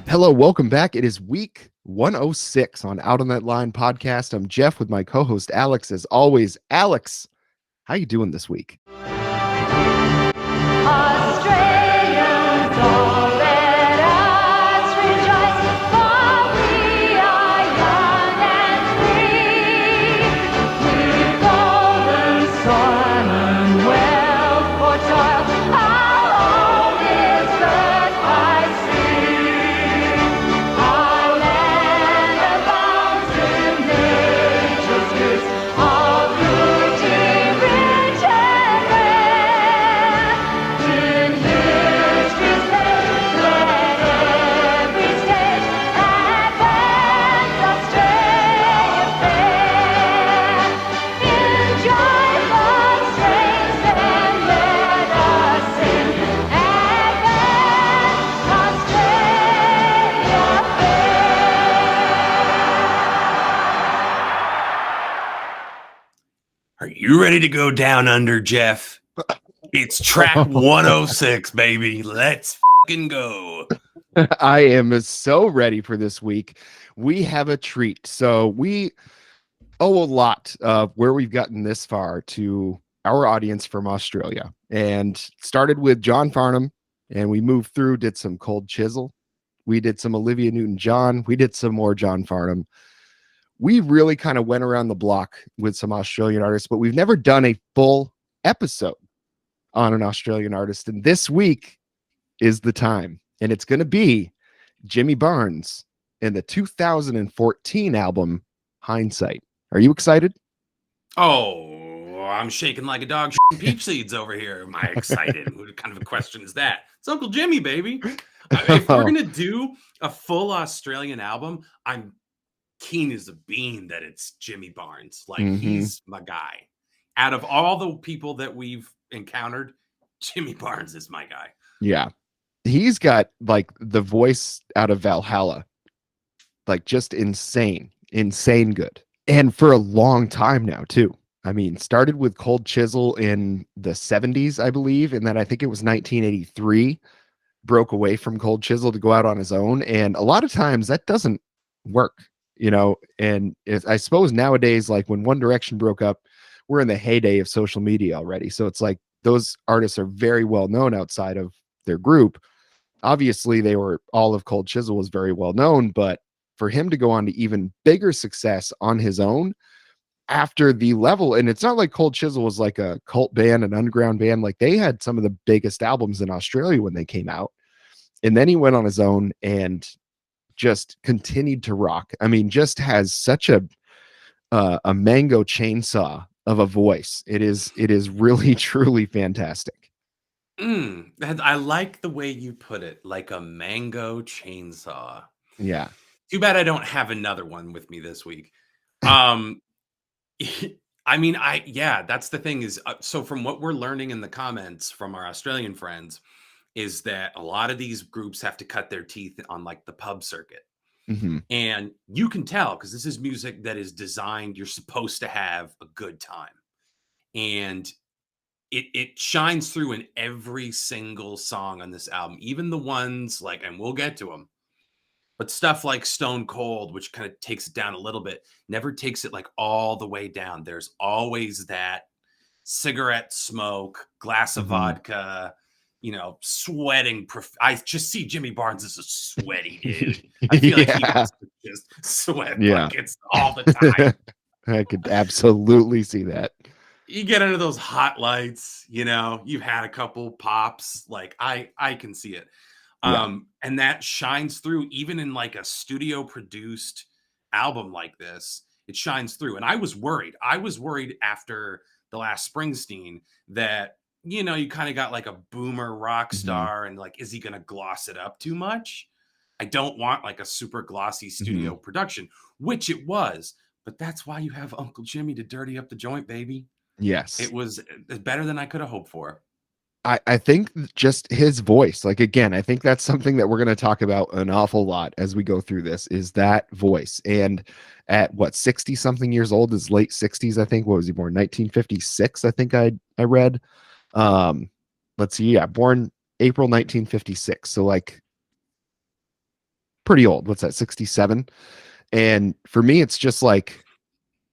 Hello, welcome back. It is week 106 on Out on That Line podcast. I'm Jeff with my co-host Alex. As always, Alex, how you doing this week? Australians all let us rejoice, for we are young and free. We've golden soil and wealth for toil. Our home is birth by sea. Our land abounds in nature's goods, all beauty rich and rare. In history's page, let every stage advance Australia fair. Enjoy love's strains and let us sing. Advance Australia fair. Are you ready to go down under, Jeff? It's track 106, baby. Let's fucking go. I am so ready for this week. We have a treat. So we owe a lot of where we've gotten this far to our audience from Australia, and started with John Farnham, and we moved through, did some Cold Chisel. We did some Olivia Newton-John. We did some more John Farnham. We really kind of went around the block with some Australian artists, but we've never done a full episode on an Australian artist. And this week is the time. And it's going to be Jimmy Barnes and the 2014 album, Hindsight. Are you excited? Oh, I'm shaking like a dog shitting peach seeds over here. Am I excited? What kind of a question is that? It's Uncle Jimmy, baby. If we're going to do a full Australian album, I'm keen as a bean that it's Jimmy Barnes. Like, he's my guy. Out of all the people that we've encountered, Jimmy Barnes is my guy. Yeah. He's got like the voice out of Valhalla, like just insane good. And for a long time now too. I mean, started with Cold Chisel in the 70s, I believe. And then I think it was 1983, broke away from Cold Chisel to go out on his own. And a lot of times that doesn't work, you know. And I suppose nowadays, like when One Direction broke up, we're in the heyday of social media already. So it's like those artists are very well known outside of their group. Obviously, they were, all of Cold Chisel was very well known, but for him to go on to even bigger success on his own after the level, and it's not like Cold Chisel was like a cult band, an underground band. Like, they had some of the biggest albums in Australia when they came out. And then he went on his own and just continued to rock. I mean, just has such a mango chainsaw of a voice. It is really truly fantastic. I like the way you put it, like a mango chainsaw. Yeah. Too bad I don't have another one with me this week. I mean, that's the thing is, so from what we're learning in the comments from our Australian friends is that a lot of these groups have to cut their teeth on like the pub circuit. And you can tell because this is music that is designed, you're supposed to have a good time. And it shines through in every single song on this album, even the ones like, and we'll get to them, but stuff like Stone Cold, which kind of takes it down a little bit, never takes it like all the way down. There's always that cigarette smoke, glass of vodka, you know, sweating. I just see Jimmy Barnes as a sweaty dude. I feel like he wants to just sweat buckets all the time. I could absolutely see that. You get under those hot lights, you know, you've had a couple pops, like I can see it. And that shines through even in like a studio produced album like this. It shines through. And I was worried after the last Springsteen that, you know, you kind of got like a boomer rock star and like, is he going to gloss it up too much? I don't want like a super glossy studio production, which it was, but that's why you have Uncle Jimmy to dirty up the joint, baby. Yes. It was better than I could have hoped for. I think just his voice, like, again, I think that's something that we're going to talk about an awful lot as we go through this, is that voice. And at what, 60 something years old, his late 60s, I think. What was he born? 1956, I think I read. Let's see. Yeah. Born April 1956. So like pretty old. What's that, 67? And for me, it's just like,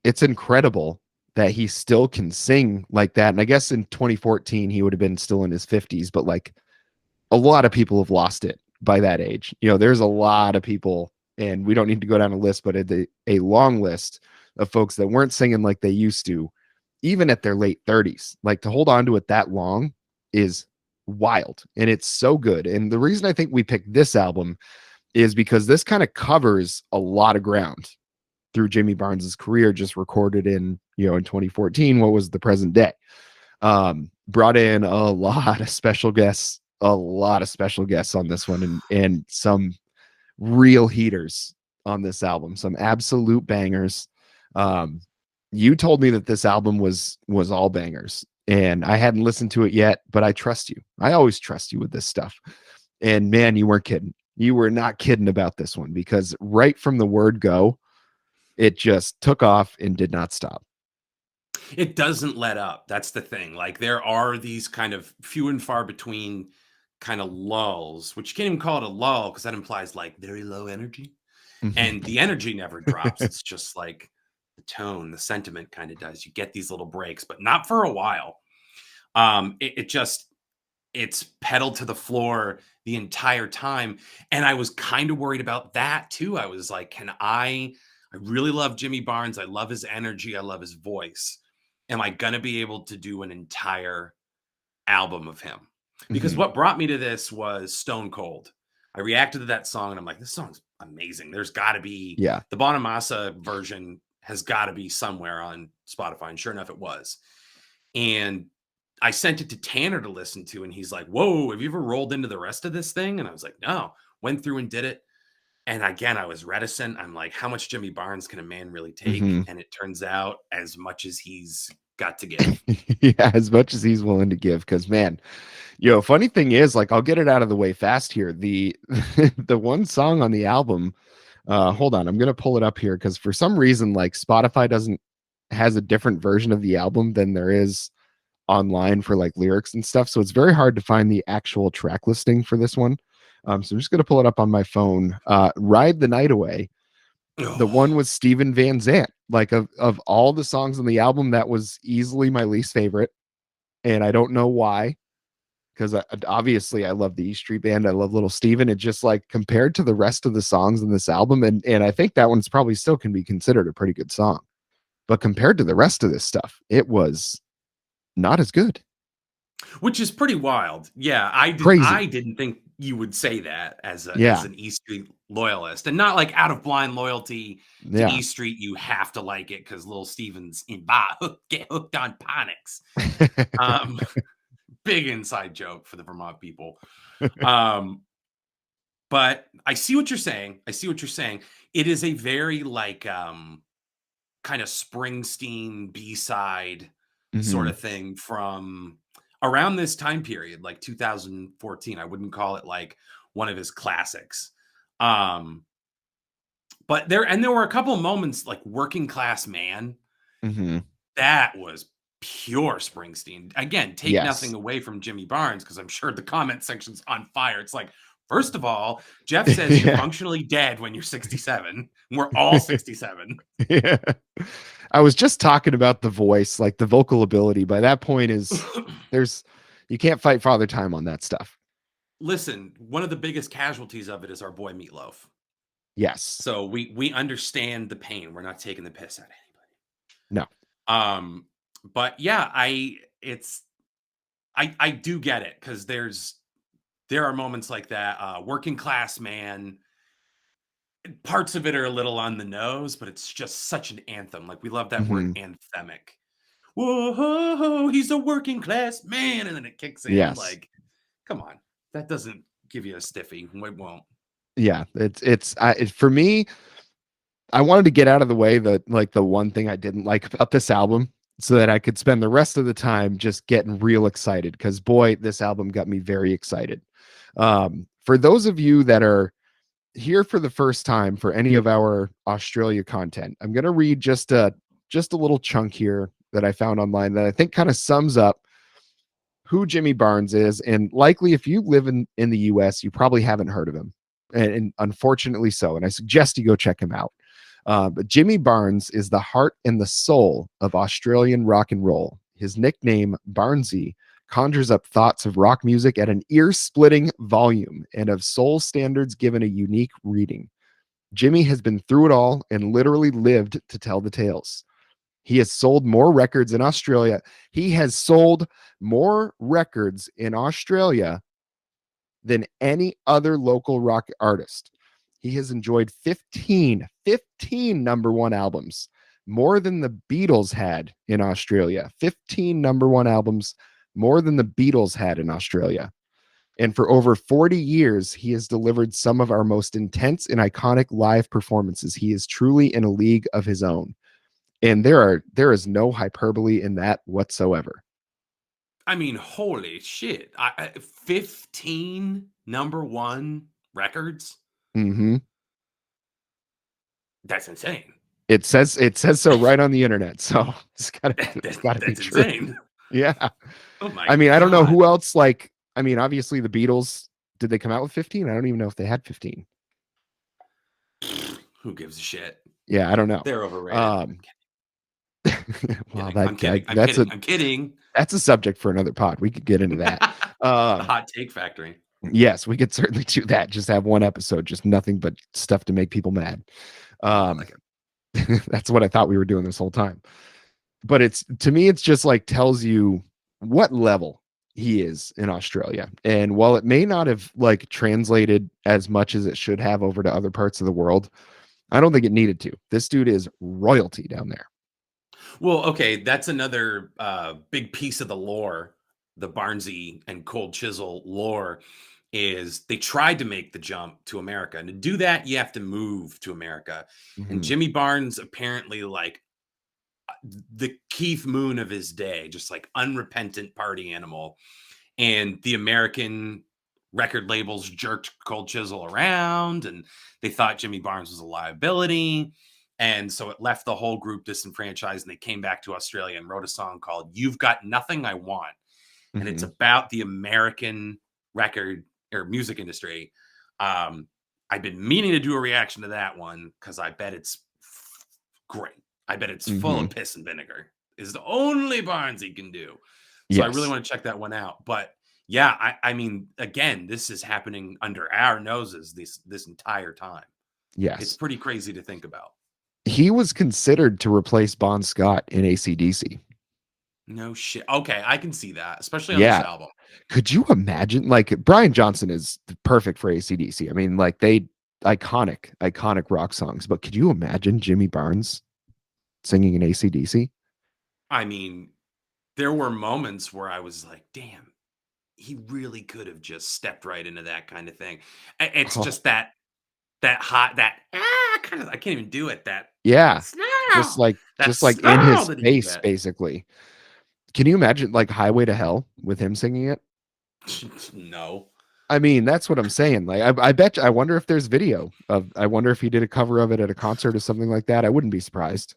it's incredible that he still can sing like that. And I guess in 2014, he would have been still in his 50s, but like a lot of people have lost it by that age. There's a lot of people, and we don't need to go down a list, but a long list of folks that weren't singing like they used to, even at their late 30s. Like, to hold on to it that long is wild, and it's so good. And the reason I think we picked this album is because this kind of covers a lot of ground through Jimmy Barnes's career, just recorded in 2014. What was the present day? Brought in a lot of special guests on this one, and some real heaters on this album, some absolute bangers. You told me that this album was all bangers, and I hadn't listened to it yet, but I trust you. I always trust you with this stuff. And man, you weren't kidding. You were not kidding about this one, because right from the word go, it just took off and did not stop. It doesn't let up. That's the thing. Like, there are these kind of few and far between kind of lulls, which you can't even call it a lull, because that implies like very low energy. And the energy never drops. It's just like the tone, the sentiment kind of does. You get these little breaks, but not for a while. It's pedal to the floor the entire time. And I was kind of worried about that too. I was like, I really love Jimmy Barnes. I love his energy. I love his voice. Am I going to be able to do an entire album of him? Because what brought me to this was Stone Cold. I reacted to that song and I'm like, this song's amazing. There's got to be, the Bonamassa version has got to be somewhere on Spotify. And sure enough, it was. And I sent it to Tanner to listen to, and he's like, whoa, have you ever rolled into the rest of this thing? And I was like, no. Went through and did it. And again, I was reticent. I'm like, how much Jimmy Barnes can a man really take? And it turns out as much as he's got to give. Yeah, as much as he's willing to give. Because, man, funny thing is, like, I'll get it out of the way fast here. The the one song on the album, hold on, I'm gonna pull it up here, because for some reason, like, Spotify has a different version of the album than there is online for like lyrics and stuff. So it's very hard to find the actual track listing for this one. So I'm just gonna pull it up on my phone. Ride the Night Away, the one with Steven Van Zandt. Like, of all the songs on the album, that was easily my least favorite, and I don't know why. Because obviously I love the E Street Band, I love Little Steven. It just, like, compared to the rest of the songs in this album, and I think that one's probably still can be considered a pretty good song, but compared to the rest of this stuff, it was not as good. Which is pretty wild. Yeah, I didn't think you would say that as an E Street loyalist, and not like out of blind loyalty to E Street. You have to like it because Little Steven's get hooked on Ponix. Big inside joke for the Vermont people. But I see what you're saying. It is a very like kind of Springsteen B-side sort of thing from around this time period, like 2014. I wouldn't call it like one of his classics. But there were a couple of moments like Working Class Man. That was pure Springsteen. Again, take nothing away from Jimmy Barnes, because I'm sure the comment section's on fire. It's like, first of all, Jeff says you're functionally dead when you're 67. We're all 67. Yeah. I was just talking about the voice, like the vocal ability. By that point you can't fight Father Time on that stuff. Listen, one of the biggest casualties of it is our boy Meatloaf. Yes. So we understand the pain. We're not taking the piss out of anybody. No. But yeah, I do get it, because there are moments like that. Working Class Man, parts of it are a little on the nose, but it's just such an anthem. Like, we love that word anthemic. Whoa, he's a working class man, and then it kicks in. Yes. Like, come on, that doesn't give you a stiffy. It won't. Yeah, for me, I wanted to get out of the way the one thing I didn't like about this album, so that I could spend the rest of the time just getting real excited, because boy, this album got me very excited. For those of you that are here for the first time for any of our Australia content, I'm going to read just a little chunk here that I found online that I think kind of sums up who Jimmy Barnes is. And likely, if you live in the US, you probably haven't heard of him. and unfortunately so. And I suggest you go check him out. But Jimmy Barnes is the heart and the soul of Australian rock and roll. His nickname, Barnesy, conjures up thoughts of rock music at an ear splitting volume and of soul standards given a unique reading. Jimmy has been through it all and literally lived to tell the tales. He has sold more records in Australia. He has sold more records in Australia than any other local rock artist. He has enjoyed 15 number one albums, more than the Beatles had in Australia. 15 number one albums, more than the Beatles had in Australia. And for over 40 years, he has delivered some of our most intense and iconic live performances. He is truly in a league of his own. And there is no hyperbole in that whatsoever. I mean, holy shit. 15 number one records? Mm-hmm. That's insane. It says so right on the internet. So it's gotta be That's true. insane. Yeah. Oh my I mean, I don't know God. who else. Like, I mean, obviously the Beatles. Did they come out with 15? I don't even know if they had 15. Who gives a shit? Yeah, I don't know. They're overrated. Well, I'm kidding. That's a subject for another pod. We could get into that. The hot take factory. Yes, we could certainly do that. Just have one episode, just nothing but stuff to make people mad. That's what I thought we were doing this whole time. But to me, it's just like tells you what level he is in Australia. And while it may not have like translated as much as it should have over to other parts of the world, I don't think it needed to. This dude is royalty down there. Well, okay, that's another big piece of the lore. The Barnesy and Cold Chisel lore is they tried to make the jump to America, and to do that, you have to move to America. And Jimmy Barnes apparently like the Keith Moon of his day, just like unrepentant party animal. And the American record labels jerked Cold Chisel around, and they thought Jimmy Barnes was a liability. And so it left the whole group disenfranchised, and they came back to Australia and wrote a song called You've Got Nothing I Want. And it's about the American record or music industry. I've been meaning to do a reaction to that one because I bet it's great. I bet it's full of piss and vinegar. Is the only Barnes he can do. So I really want to check that one out. But yeah, I mean, again, this is happening under our noses this entire time. Yes. It's pretty crazy to think about. He was considered to replace Bon Scott in AC/DC. No shit. Okay, I can see that, especially on this album. Could you imagine? Like, Brian Johnson is perfect for AC/DC. I mean, like, they iconic rock songs. But could you imagine Jimmy Barnes singing in AC/DC? I mean, there were moments where I was like, damn, he really could have just stepped right into that kind of thing. It's just that hot, kind of, I can't even do it. Just like in his face, basically. Can you imagine like Highway to Hell with him singing it? No. I mean, that's what I'm saying. Like, I wonder if there's video I wonder if he did a cover of it at a concert or something like that. I wouldn't be surprised.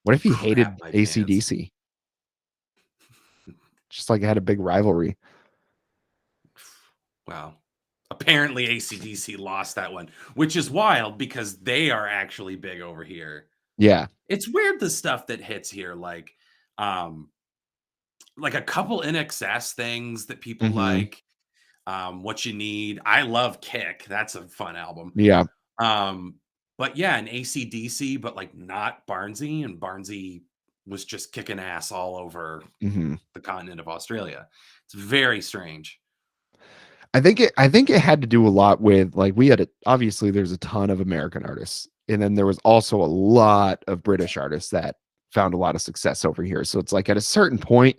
What if he hated AC/DC? Just like had a big rivalry. Wow. Apparently AC/DC lost that one, which is wild because they are actually big over here. Yeah. It's weird the stuff that hits here, like a couple NXS things that people like. What You Need. I love Kick. That's a fun album. Yeah. But yeah, an AC/DC, but like not Barnesy, and Barnesy was just kicking ass all over the continent of Australia. It's very strange. I think it had to do a lot with like obviously there's a ton of American artists, and then there was also a lot of British artists that found a lot of success over here. So it's like at a certain point,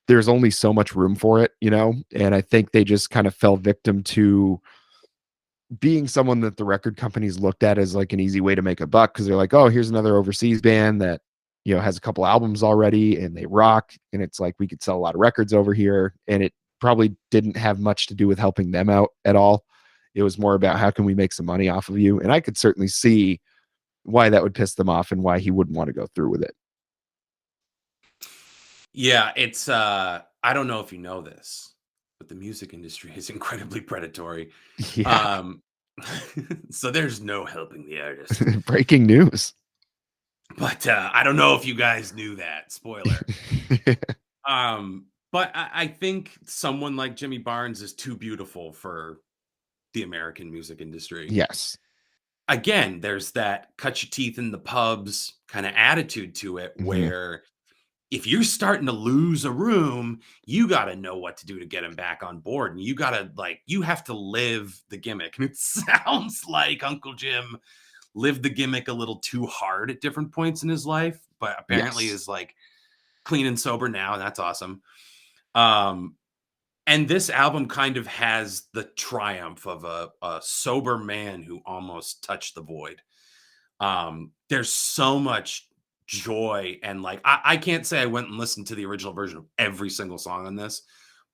there's only so much room for it, you know? And I think they just kind of fell victim to being someone that the record companies looked at as like an easy way to make a buck, because they're like, oh, here's another overseas band that, you know, has a couple albums already and they rock, and it's like we could sell a lot of records over here. And it probably didn't have much to do with helping them out at all. It was more about how can we make some money off of you. And I could certainly see why that would piss them off and why he wouldn't want to go through with it. Yeah, it's I don't know if you know this, but the music industry is incredibly predatory. Yeah. So there's no helping the artist. Breaking news. But I don't know if you guys knew that. Spoiler. But I think someone like Jimmy Barnes is too beautiful for the American music industry. Yes. Again, there's that cut your teeth in the pubs kind of attitude to it Mhm. where if you're starting to lose a room, you got to know what to do to get him back on board. And you got to you have to live the gimmick. And it sounds like Uncle Jim lived the gimmick a little too hard at different points in his life, but apparently Yes. is like clean and sober now. And that's awesome. Um, and this album kind of has the triumph of a sober man who almost touched the void. There's so much joy and I can't say I went and listened to the original version of every single song on this,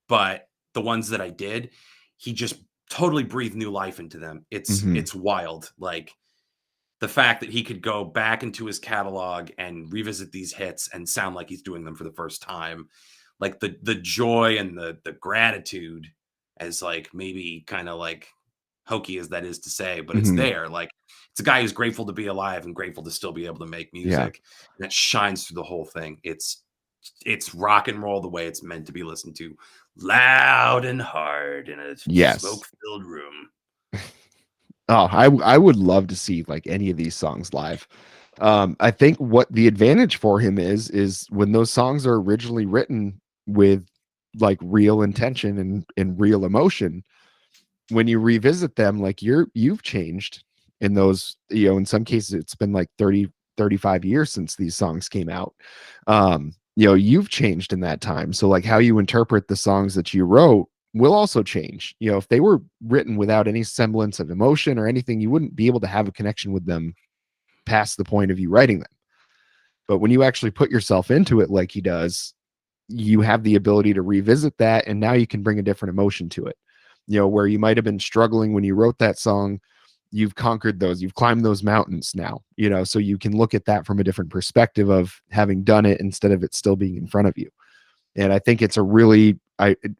but the ones that I did, he just totally breathed new life into them. Mhm. It's wild. Like the fact that he could go back into his catalog and revisit these hits and sound like he's doing them for the first time, like the joy and the gratitude, as like maybe kind of like hokey as that is to say, but it's Mhm. there. Like it's a guy who's grateful to be alive and grateful to still be able to make Yeah. music. And that shines through the whole thing. It's rock and roll the way it's meant to be listened to, loud and hard in a Yes. smoke-filled room. Oh, I would love to see like any of these songs live. I think what the advantage for him is when those songs are originally written with like real intention and real emotion, when you revisit them, like you've changed in those, in some cases it's been like 30, 35 years since these songs came out. You've changed in that time. So like how you interpret the songs that you wrote will also change. If they were written without any semblance of emotion or anything, you wouldn't be able to have a connection with them past the point of you writing them. But when you actually put yourself into it like he does, you have the ability to revisit that, and now you can bring a different emotion to it. Where you might have been struggling when you wrote that song, you've conquered those, you've climbed those mountains now, so you can look at that from a different perspective of having done it instead of it still being in front of you. And I think it's a really,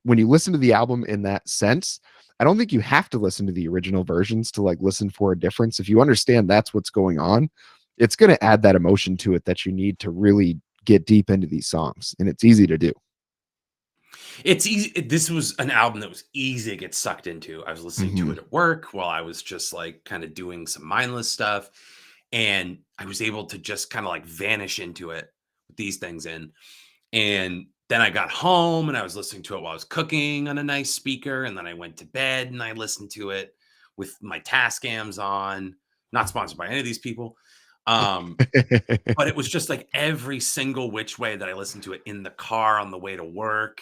when you listen to the album in that sense, I don't think you have to listen to the original versions to like listen for a difference. If you understand that's what's going on, it's going to add that emotion to it that you need to really get deep into these songs, and it's easy to do. It's easy. This was an album that was easy to get sucked into. I was listening to Hmm. it at work while I was just like kind of doing some mindless stuff. And I was able to just kind of like vanish into it with these things in. And then I got home and I was listening to it while I was cooking on a nice speaker. And then I went to bed and I listened to it with my Tascams on. Not sponsored by any of these people. Um, but it was just like every single which way that I listened to it in the car on the way to work,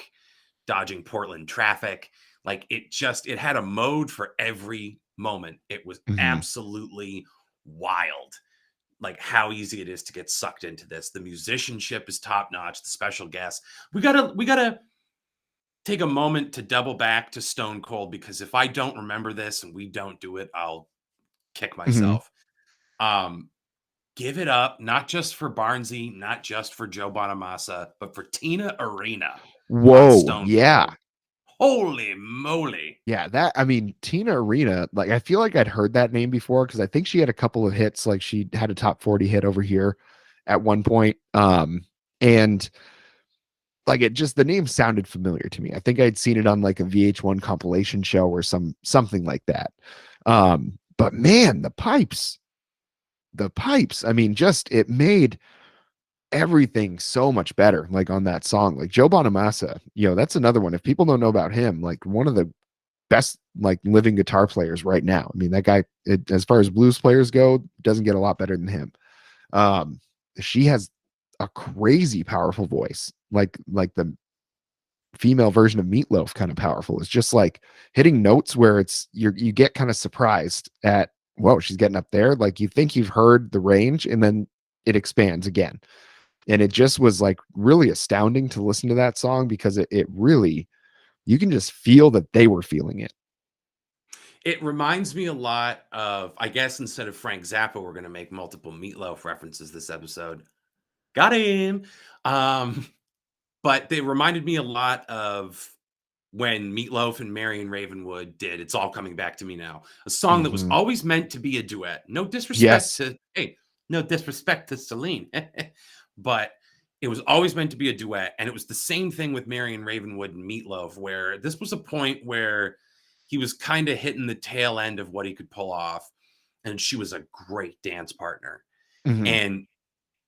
dodging Portland traffic. Like it had a mode for every moment. It was Hmm. absolutely wild. Like how easy it is to get sucked into this. The musicianship is top notch. The special guests. We gotta take a moment to double back to Stone Cold, because if I don't remember this and we don't do it, I'll kick Hmm. myself. Um, Give it up, not just for Barnsey, not just for Joe Bonamassa, but for Tina Arena on Whoa, Stone yeah. Cold. Holy moly. Yeah, that, I mean, Tina Arena, like I feel like I'd heard that name before because I think she had a couple of hits, like she had a top 40 hit over here at one point. And like it just, the name sounded familiar to me. I think I'd seen it on like a VH1 compilation show or something like that. But man, the pipes, I mean, just it made everything so much better, like on that song. Like Joe Bonamassa, that's another one. If people don't know about him, like one of the best like living guitar players right now. I mean, that guy, as far as blues players go, doesn't get a lot better than him. Um, she has a crazy powerful voice, like the female version of Meatloaf kind of powerful. It's just like hitting notes where you get kind of surprised at, whoa, she's getting up there. Like you think you've heard the range, and then it expands again. And it just was like really astounding to listen to that song because it really, you can just feel that they were feeling it. It reminds me a lot of, I guess instead of Frank Zappa, we're going to make multiple Meatloaf references this episode. Got him. Um, but they reminded me a lot of when Meatloaf and Marion Ravenwood did "It's All Coming Back to Me Now," a song that was Mhm. always meant to be a duet. No disrespect Yes. to no disrespect to Celine, but it was always meant to be a duet, and it was the same thing with Marion Ravenwood and Meatloaf, where this was a point where he was kind of hitting the tail end of what he could pull off, and she was a great dance partner, Mhm. and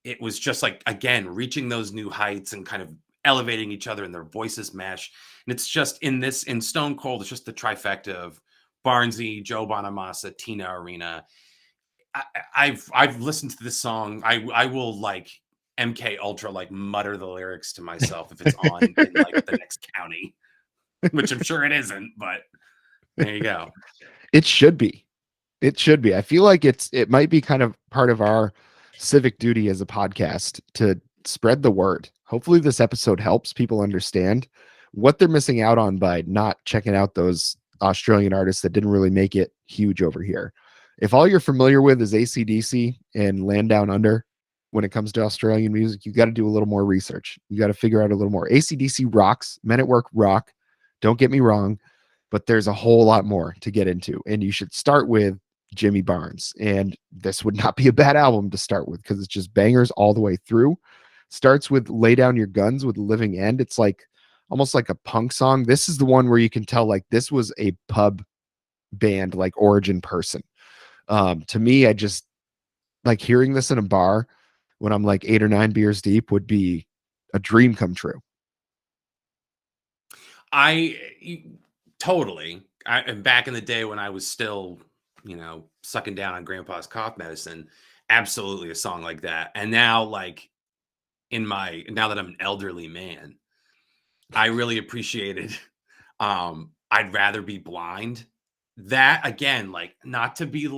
it was just like, again, reaching those new heights and kind of elevating each other, and their voices mesh. And it's just in Stone Cold, it's just the trifecta of Barnsey, Joe Bonamassa, Tina Arena. I've listened to this song. I will like MK Ultra like mutter the lyrics to myself if it's on in like the next county, which I'm sure it isn't, but there you go. It should be. It should be. I feel like it might be kind of part of our civic duty as a podcast to spread the word. Hopefully this episode helps people understand what they're missing out on by not checking out those Australian artists that didn't really make it huge over here. If all you're familiar with is AC/DC and Land Down Under when it comes to Australian music, you got to do a little more research. You got to figure out a little more. AC/DC rocks, Men at Work rock. Don't get me wrong, but there's a whole lot more to get into. And you should start with Jimmy Barnes. And this would not be a bad album to start with because it's just bangers all the way through. Starts with Lay Down Your Guns with Living End. It's like almost like a punk song. This is the one where you can tell like this was a pub band, like origin person. To me, I just like hearing this in a bar when I'm like 8 or 9 beers deep would be a dream come true. Totally. And back in the day when I was still, sucking down on grandpa's cough medicine, absolutely a song like that. And now, like, now that I'm an elderly man, I really appreciated I'd Rather Be Blind. That again, like, not to be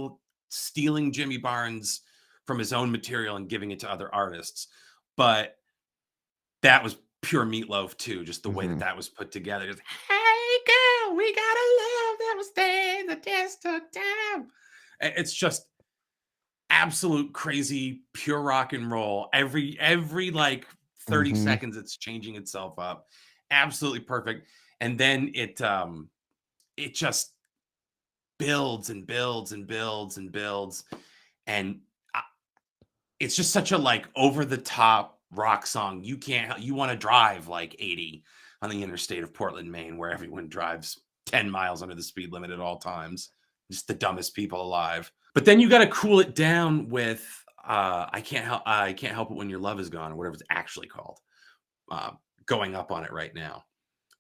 stealing Jimmy Barnes from his own material and giving it to other artists, but that was pure Meatloaf too, just the way that Mhm. that was put together. Just, hey girl, we got a love that will stand the test of time. It's just absolute crazy pure rock and roll. Every like 30 Mhm. seconds it's changing itself up. Absolutely perfect. And then it just builds and builds and builds and builds, and it's just such a like over the top rock song. You want to drive like 80 on the interstate of Portland, Maine, where everyone drives 10 miles under the speed limit at all times. Just the dumbest people alive. But then you got to cool it down with I can't help it when your love is gone, or whatever it's actually called. Uh, Going up on it right now.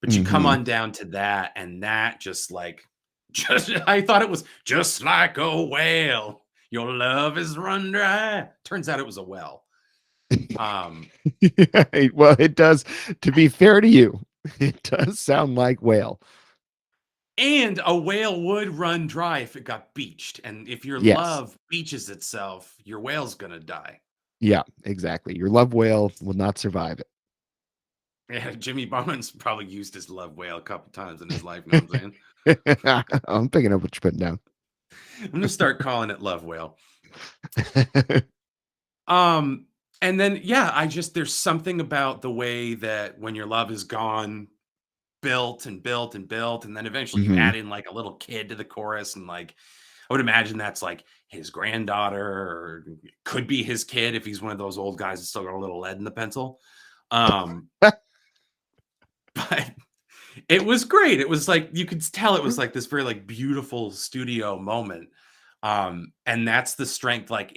But you come Mhm. on down to that, and that just like just I thought it was just like a whale. Your love is run dry. Turns out it was a well. Um, Yeah, well, it does. To be fair to you, it does sound like whale. and a whale would run dry if it got beached. And if your Yes. love beaches itself, your whale's gonna die. Yeah, exactly. Your love whale will not survive Yeah, Jimmy Barnes probably used his love whale a couple times in his life. Know what I'm saying? it. I'm picking up what you're putting down. I'm gonna start calling it love whale. Um, and then yeah, there's something about the way that when your love is gone, built and built and built, and then eventually you Mhm. add in like a little kid to the chorus, and like I would imagine that's like his granddaughter, or could be his kid if he's one of those old guys that still got a little lead in the pencil. Um, but it was great. It was like you could tell it was like this very like beautiful studio moment. And that's the strength. Like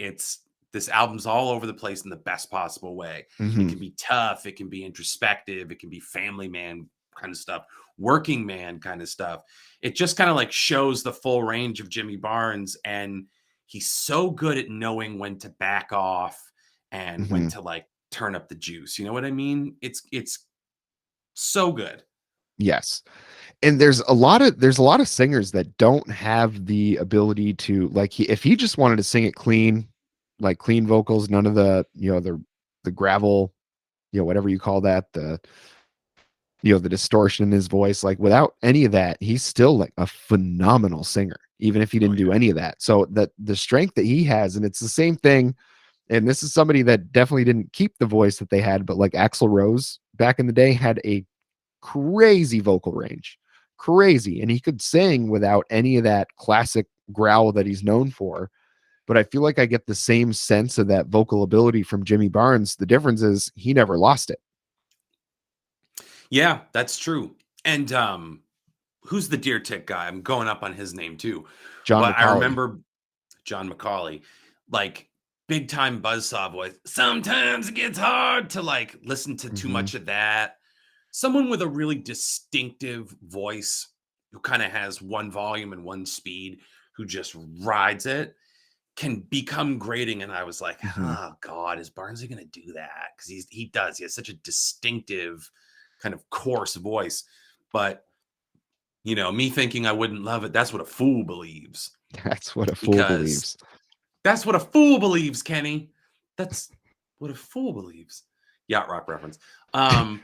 this album's all over the place in the best possible way. It Mhm. can be tough, it can be introspective, it can be family man kind of stuff, working man kind of stuff. It just kind of like shows the full range of Jimmy Barnes, and he's so good at knowing when to back off and when Mhm. to like turn up the juice. You know what I mean? It's so good. Yes. And there's a lot of singers that don't have the ability to like if he just wanted to sing it clean, like clean vocals, none of the gravel, whatever you call that, the distortion in his voice, like without any of that, he's still like a phenomenal singer, even if he Oh didn't do yeah. any of that. So that the strength that he has, and it's the same thing. And this is somebody that definitely didn't keep the voice that they had, but like Axl Rose back in the day had a crazy vocal range. crazy, and he could sing without any of that classic growl that he's known for. But I feel like I get the same sense of that vocal ability from Jimmy Barnes. The difference is he never lost it. Yeah, that's true. And who's the deer tick guy? I'm going up on his name too. John But I McCauley. remember John McCauley, like big time buzzsaw voice. Sometimes it gets hard to like listen to too Hmm. much of that. Someone with a really distinctive voice who kind of has one volume and one speed, who just rides it, can become grating. And I was like, Hmm. oh God, is Barnesy going to do that? Because he does. He has such a distinctive kind of coarse voice. But me thinking I wouldn't love it, that's what a fool believes. That's what a fool Because believes. that's what a fool believes, Kenny. That's what a fool believes. Yacht rock reference. Um,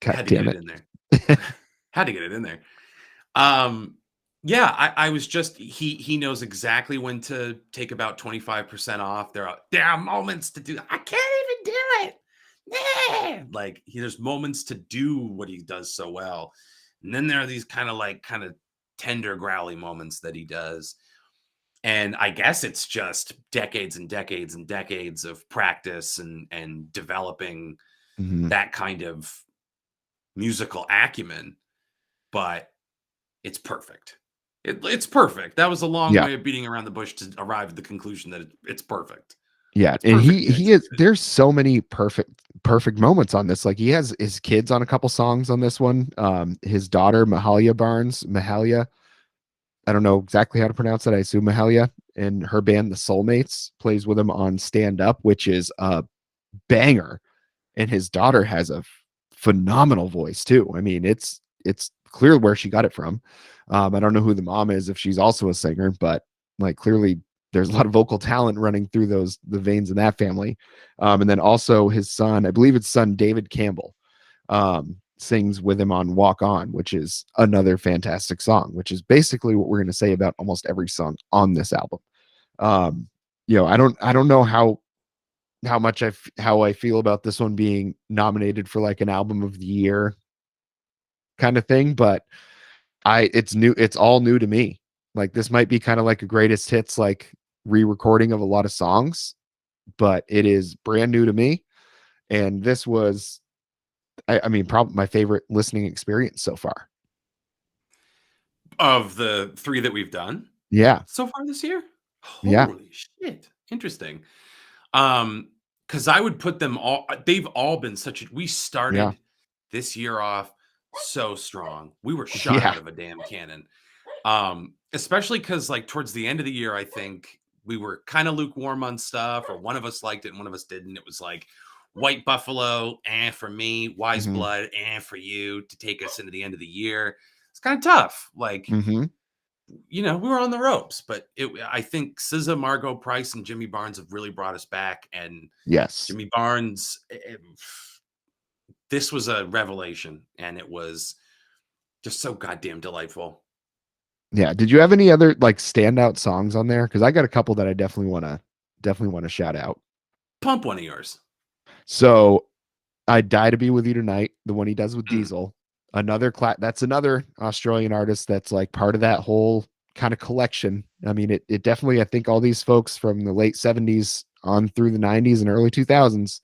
God had to get damn it it. in there. Had to get it in there. Yeah, I was just he knows exactly when to take about 25% off. There are moments to do. I can't even do it. Nah. Like there's moments to do what he does so well. And then there are these kind of tender growly moments that he does. And I guess it's just decades and decades and decades of practice and developing Mhm. that kind of musical acumen, but it's perfect. It's perfect. That was a long Yeah. way of beating around the bush to arrive at the conclusion that it's perfect. Yeah, It's and perfect he mix of is, it. there's so many perfect moments on this. Like he has his kids on a couple songs on this one. His daughter Mahalia, I don't know exactly how to pronounce it. I assume Mahalia, and her band the Soulmates plays with him on Stand Up, which is a banger. And his daughter has a phenomenal voice too. I mean, it's clear where she got it from. I don't know who the mom is, if she's also a singer, but like clearly there's a lot of vocal talent running through the veins in that family. And then also his son, I believe it's son David Campbell, sings with him on Walk On, which is another fantastic song, which is basically what we're going to say about almost every song on this album. Um, I don't know how I feel about this one being nominated for like an album of the year kind of thing, but it's new, it's all new to me. Like this might be kind of like a greatest hits like re-recording of a lot of songs, but it is brand new to me. And this was I mean probably my favorite listening experience so far. Of the 3 that we've done Yeah. so far this year? Yeah. Holy shit. Interesting. Um, because I would put them all they've all been we Yeah. started this year off so strong. We were shot Yeah. out of a damn cannon. Especially because like towards the end of the year, I think we were kind of lukewarm on stuff, or one of us liked it and one of us didn't. It was like White Buffalo, for me, Wise Hmm. Blood, for you, to take us into the end of the year. It's kind of tough. Like, Hmm. we were on the ropes, but I think SZA, Margot Price, and Jimmy Barnes have really brought us back. And Yes. Jimmy Barnes, this was a revelation, and it was just so goddamn delightful. Yeah. Did you have any other like standout songs on there? Because I got a couple that I definitely want to shout out. Pump one of yours. So I Die to Be With You Tonight, the one he does with Mm. Diesel. That's another Australian artist that's like part of that whole kind of collection. I mean, it definitely, I think all these folks from the late 70s on through the 90s and early 2000s,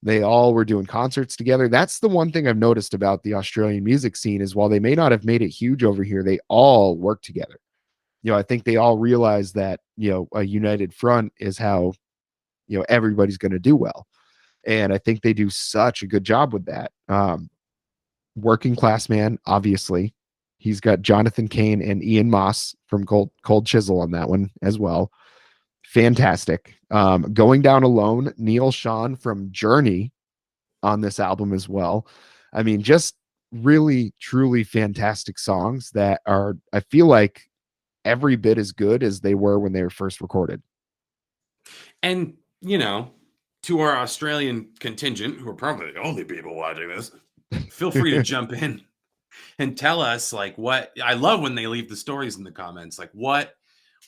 they all were doing concerts together. That's the one thing I've noticed about the Australian music scene is while they may not have made it huge over here, they all work together. I think they all realize that, a united front is how, everybody's going to do well. And I think they do such a good job with that. Working Class Man, obviously. He's got Jonathan Cain and Ian Moss from Cold Chisel on that one as well. Fantastic. Going Down Alone, Neil Sean from Journey on this album as well. I mean, just really, truly fantastic songs that are, I feel like, every bit as good as they were when they were first recorded. And, to our Australian contingent, who are probably the only people watching this, feel free to jump in and tell us, like, what I love when they leave the stories in the comments. Like, what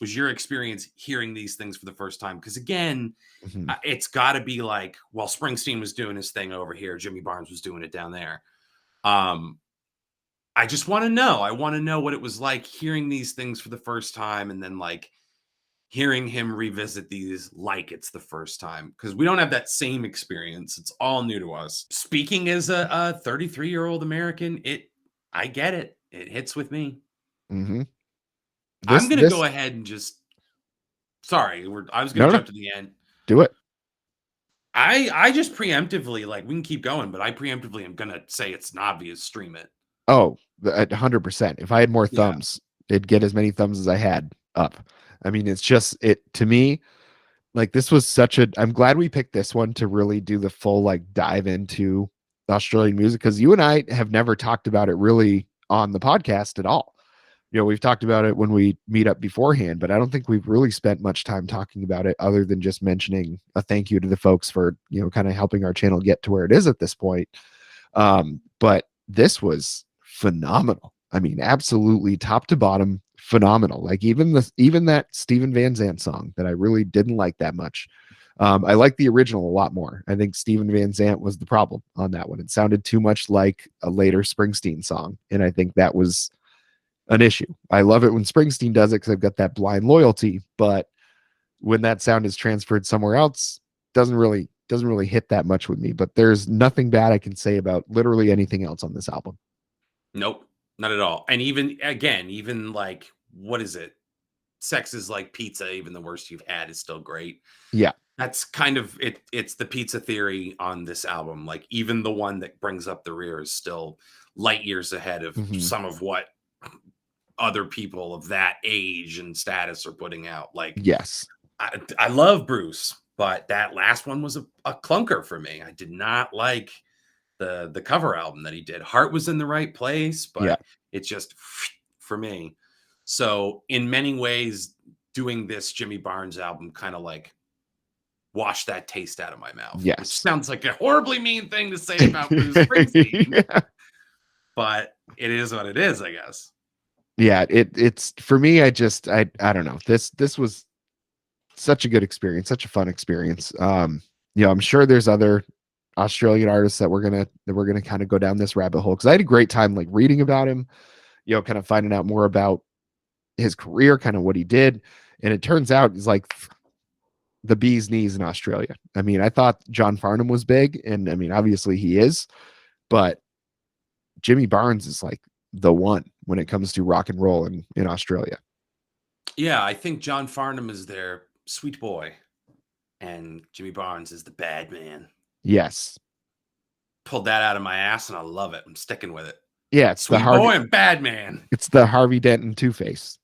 was your experience hearing these things for the first time? Because, again, Mhm. it's got to be like, well, Springsteen was doing his thing over here, Jimmy Barnes was doing it down there. Um, I just want to know. I want to know what it was like hearing these things for the first time and then like hearing him revisit these like it's the first time because we don't have that same experience. It's all new to us. Speaking as a 33-year-old American, I get it. It hits with me. Mm-hmm. I'm gonna go This ahead and just sorry, I was gonna no, no, jump to the end. do it. I just preemptively like we can keep going, but I preemptively am gonna say it's an obvious stream it. Oh, 100%. If I had more Yeah. thumbs, it'd get as many thumbs as I had up. I mean, it's just it to me. Like this was such a. I'm glad we picked this one to really do the full like dive into Australian music because you and I have never talked about it really on the podcast at all. We've talked about it when we meet up beforehand, but I don't think we've really spent much time talking about it other than just mentioning a thank you to the folks for, kind of helping our channel get to where it is at this point. But this was phenomenal. I mean, absolutely top to bottom phenomenal. Like even that Steven Van Zandt song that I really didn't like that much. I like the original a lot more. I think Steven Van Zandt was the problem on that one. It sounded too much like a later Springsteen song, and I think that was an issue. I love it when Springsteen does it because I've got that blind loyalty, but when that sound is transferred somewhere else, doesn't really hit that much with me. But there's nothing bad I can say about literally anything else on this album. Nope, not at all. And even again, even like what is it? Sex is like pizza, even the worst you've had is still great. Yeah. That's kind of it. It's the pizza theory on this album. Like even the one that brings up the rear is still light years ahead of Mm-hmm. some of what other people of that age and status are putting out. Like, yes, I love Bruce, but that last one was a clunker for me. I did not like the cover album that he did. Heart was in the right place, but yeah, it's just for me. So in many ways, doing this Jimmy Barnes album kind of like wash that taste out of my mouth, which yes. sounds like a horribly mean thing to say about Bruce Springsteen, Yeah. but it is what it is, I guess. Yeah, it's for me. I don't know. This was such a good experience, such a fun experience. I'm sure there's other Australian artists that we're gonna kind of go down this rabbit hole because I had a great time like reading about him, kind of finding out more about his career, kind of what he did, and it turns out he's like the bee's knees in Australia. I mean, I thought John Farnham was big, and I mean, obviously he is, but Jimmy Barnes is like the one when it comes to rock and roll in Australia. Yeah, I think John Farnham is their sweet boy, and Jimmy Barnes is the bad man. Yes. Pulled that out of my ass, and I love it. I'm sticking with it. Yeah, it's Sweet the Harvey boy and bad man. It's the Harvey Dent and Two-Face.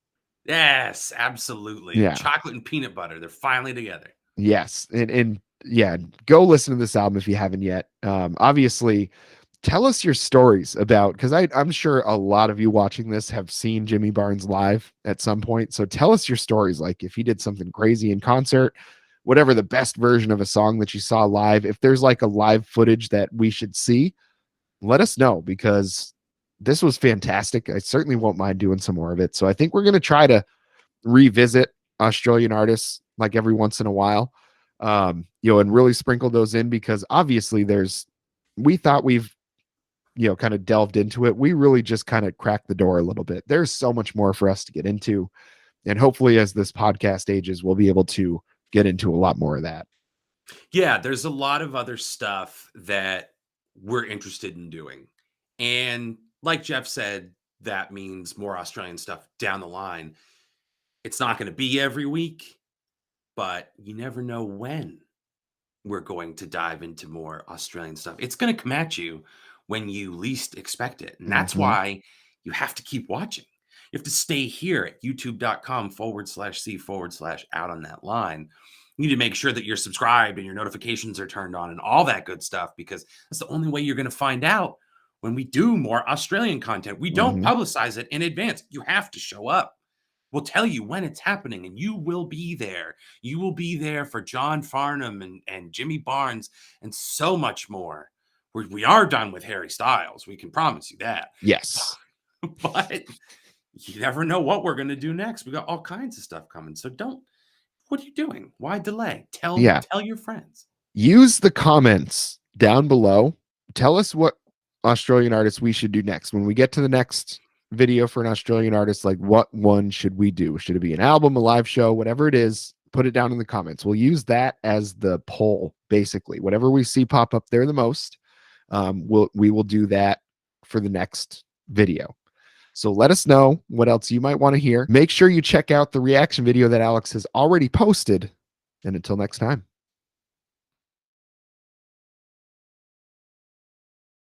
Yes, absolutely. Yeah. Chocolate and peanut butter. They're finally together. Yes. And yeah, go listen to this album if you haven't yet. Obviously, tell us your stories about because I'm sure a lot of you watching this have seen Jimmy Barnes live at some point. So tell us your stories, like if he did something crazy in concert, whatever the best version of a song that you saw live. If there's like a live footage that we should see, let us know because this was fantastic. I certainly won't mind doing some more of it. So I think we're going to try to revisit Australian artists like every once in a while, and really sprinkle those in because obviously we thought we've, kind of delved into it. We really just kind of cracked the door a little bit. There's so much more for us to get into. And hopefully as this podcast ages, we'll be able to get into a lot more of that. Yeah, there's a lot of other stuff that we're interested in doing. And like Jeff said, that means more Australian stuff down the line. It's not going to be every week, but you never know when we're going to dive into more Australian stuff. It's going to come at you when you least expect it. And that's why you have to keep watching. You have to stay here at youtube.com/C/out on that line. You need to make sure that you're subscribed and your notifications are turned on and all that good stuff, because that's the only way you're going to find out when we do more Australian content. We don't publicize it in advance. You have to show up. We'll tell you when it's happening and you will be there. You will be there for John Farnham and Jimmy Barnes and so much more. We are done with Harry Styles. We can promise you that. Yes. But you never know what we're going to do next. We got all kinds of stuff coming. So what are you doing? Why delay? Tell your friends. Use the comments down below. Tell us what Australian artist we should do next. When we get to the next video for an Australian artist, like what one should we do? Should it be an album, a live show, whatever it is? Put it down in the comments. We'll use that as the poll, basically. Whatever we see pop up there the most, we will do that for the next video. So let us know what else you might want to hear. Make sure you check out the reaction video that Alex has already posted. And until next time.